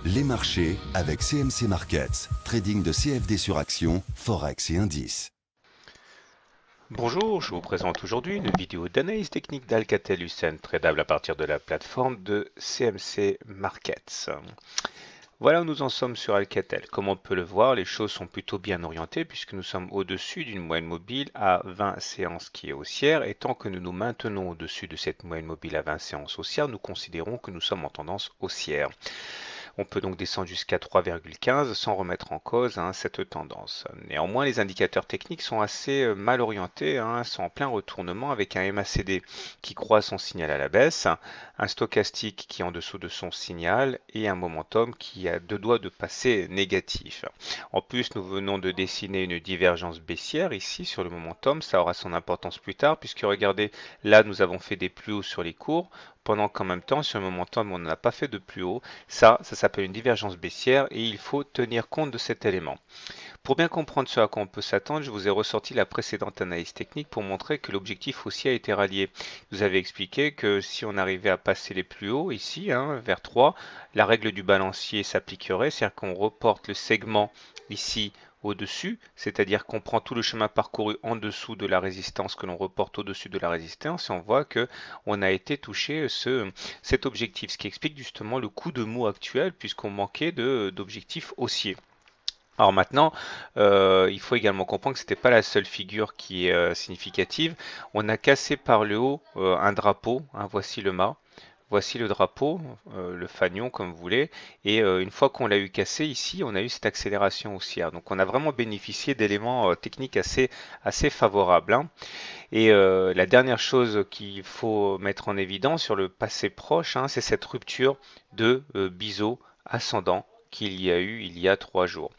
Les marchés avec CMC Markets, trading de CFD sur action, Forex et indices. Bonjour, je vous présente aujourd'hui une vidéo d'analyse technique d'Alcatel-Lucent tradable à partir de la plateforme de CMC Markets. Voilà où nous en sommes sur Alcatel. Comme on peut le voir, les choses sont plutôt bien orientées puisque nous sommes au-dessus d'une moyenne mobile à 20 séances qui est haussière et tant que nous nous maintenons au-dessus de cette moyenne mobile à 20 séances haussières, nous considérons que nous sommes en tendance haussière. On peut donc descendre jusqu'à 3,15 sans remettre en cause cette tendance. Néanmoins, les indicateurs techniques sont assez mal orientés, sont en plein retournement avec un MACD qui croise son signal à la baisse, un stochastique qui est en dessous de son signal et un momentum qui a deux doigts de passer négatif. En plus, nous venons de dessiner une divergence baissière ici sur le momentum, ça aura son importance plus tard puisque regardez, là nous avons fait des plus hauts sur les cours, pendant qu'en même temps, sur le momentum, on n'a pas fait de plus haut. Ça s'appelle une divergence baissière et il faut tenir compte de cet élément. Pour bien comprendre ce à quoi on peut s'attendre, je vous ai ressorti la précédente analyse technique pour montrer que l'objectif haussier a été rallié. Je vous avais expliqué que si on arrivait à passer les plus hauts ici, vers 3, la règle du balancier s'appliquerait, c'est-à-dire qu'on reporte le segment ici au-dessus, c'est-à-dire qu'on prend tout le chemin parcouru en dessous de la résistance que l'on reporte au-dessus de la résistance et on voit que on a été touché cet objectif, ce qui explique justement le coup de mou actuel puisqu'on manquait d'objectifs haussiers. Alors maintenant, il faut également comprendre que ce n'était pas la seule figure qui est significative. On a cassé par le haut un drapeau, voici le mât. Voici le drapeau, le fanion comme vous voulez, et une fois qu'on l'a eu cassé ici, on a eu cette accélération haussière. Donc on a vraiment bénéficié d'éléments techniques assez favorables. Et la dernière chose qu'il faut mettre en évidence sur le passé proche, c'est cette rupture de biseau ascendant qu'il y a eu il y a 3 jours.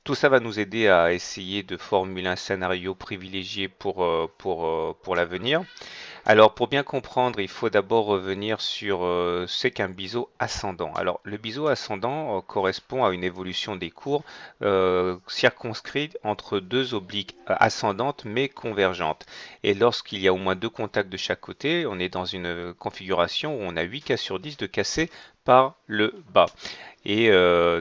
Tout ça va nous aider à essayer de formuler un scénario privilégié pour l'avenir. Alors, pour bien comprendre, il faut d'abord revenir sur ce qu'un biseau ascendant. Alors, le biseau ascendant correspond à une évolution des cours circonscrite entre deux obliques ascendantes mais convergentes. Et lorsqu'il y a au moins deux contacts de chaque côté, on est dans une configuration où on a 8 cas sur 10 de casser par le bas. Et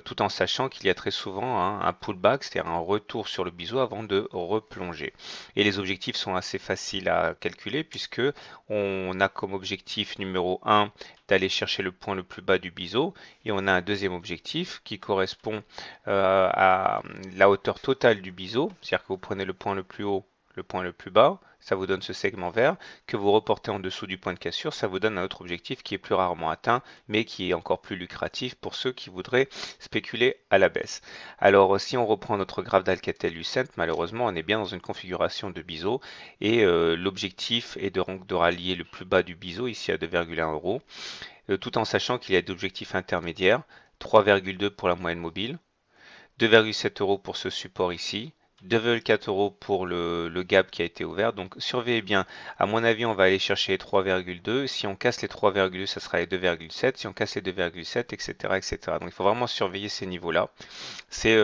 tout en sachant qu'il y a très souvent un pullback, c'est-à-dire un retour sur le biseau avant de replonger. Et les objectifs sont assez faciles à calculer puisque on a comme objectif numéro 1 d'aller chercher le point le plus bas du biseau et on a un deuxième objectif qui correspond à la hauteur totale du biseau, c'est-à-dire que vous prenez le point le plus haut, le point le plus bas, ça vous donne ce segment vert, que vous reportez en dessous du point de cassure, ça vous donne un autre objectif qui est plus rarement atteint, mais qui est encore plus lucratif pour ceux qui voudraient spéculer à la baisse. Alors si on reprend notre graphe d'Alcatel-Lucent, malheureusement on est bien dans une configuration de biseau, et l'objectif est de rallier le plus bas du biseau, ici à 2,1 euros, tout en sachant qu'il y a des objectifs intermédiaires, 3,2 pour la moyenne mobile, 2,7 euros pour ce support ici, 2,4 euros pour le gap qui a été ouvert. Donc surveillez bien. À mon avis, on va aller chercher les 3,2. Si on casse les 3,2, ça sera les 2,7. Si on casse les 2,7, etc., etc. Donc il faut vraiment surveiller ces niveaux-là. C'est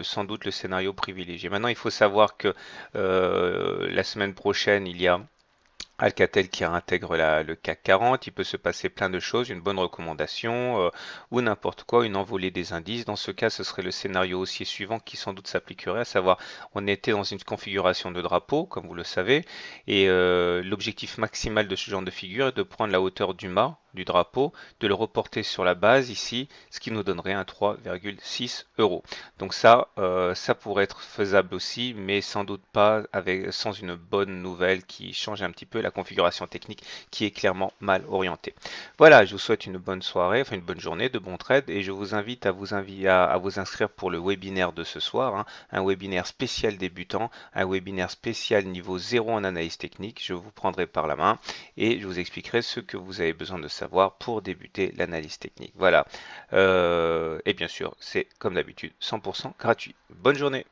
sans doute le scénario privilégié. Maintenant, il faut savoir que la semaine prochaine, il y a Alcatel qui intègre le CAC 40, il peut se passer plein de choses, une bonne recommandation ou n'importe quoi, une envolée des indices. Dans ce cas, ce serait le scénario haussier suivant qui sans doute s'appliquerait, à savoir on était dans une configuration de drapeau, comme vous le savez, et l'objectif maximal de ce genre de figure est de prendre la hauteur du mât du drapeau, de le reporter sur la base ici, ce qui nous donnerait un 3,6 euros. Donc ça pourrait être faisable aussi, mais sans doute pas sans une bonne nouvelle qui change un petit peu la configuration technique qui est clairement mal orientée. Voilà, je vous souhaite une bonne soirée, enfin une bonne journée, de bons trades et je vous invite à vous inscrire pour le webinaire de ce soir, un webinaire spécial débutant, un webinaire spécial niveau 0 en analyse technique. Je vous prendrai par la main et je vous expliquerai ce que vous avez besoin de savoir pour débuter l'analyse technique. Voilà. Et bien sûr, c'est comme d'habitude 100% gratuit. Bonne journée.